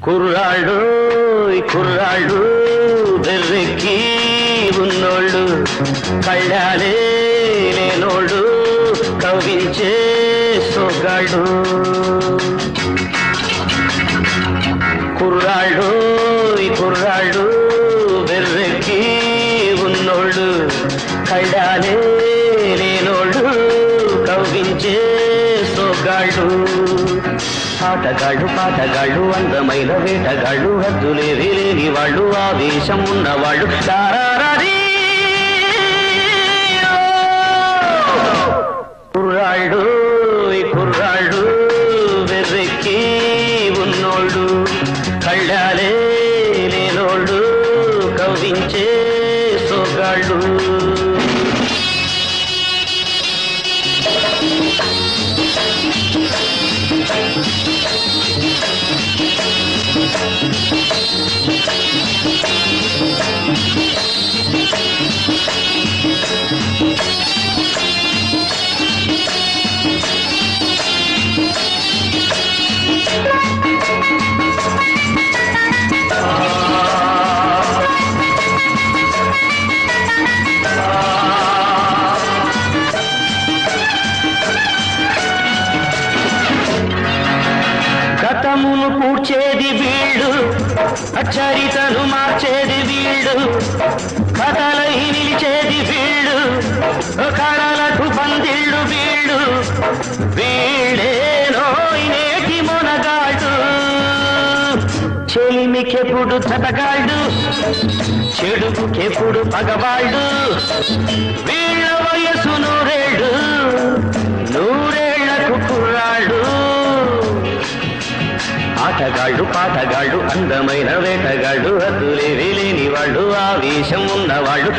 కుర్రాళ్ళు కుర్రాళ్ళు బెర్రెక్కి ఉన్నోళ్ళు కళ్ళాలే లేనోళ్ళు కవించే సొగాళ్ళు కుర్రాళ్ళు కుర్రాళ్ళు బెర్రెక్కి ఉన్నోళ్ళు కళ్ళాలే లేనోళ్ళు కవించే సొగాళ్ళు ఆటగాళ్ళు పాటగాళ్ళు అందమైన వేటగాళ్ళు హద్దులేవి లేని వాళ్ళు ఆవేశం ఉన్నవాళ్ళు కుర్రాళ్ళు కుర్రాళ్ళు వెర్రెక్కి ఉన్నోళ్ళు కళ్ళాలే లేనోళ్ళు కవ్వించే సొగాళ్ళు గతమును పూడ్చేది వీళ్ళు చరితను మార్చేది వీళ్ళు కథలై నిలిచేది వీళ్ళు కళలకు పందిళ్ళు వీళ్ళు వీళ్ళేనో నేటి మొనగాళ్ళు చెలిమికెప్పుడు చతగాళ్ళు చెడుకెప్పుడు పగవాళ్ళు వీళ్ళ వయసు నూరేళ్ళు నూరేళ్లకు కుర్రాళ్ళు ఆటగాళ్ళు పాటగాళ్ళు అందమైన వేటగాళ్ళు హద్దులేవి లేని వాళ్ళు ఆవేశం ఉన్నవాళ్ళు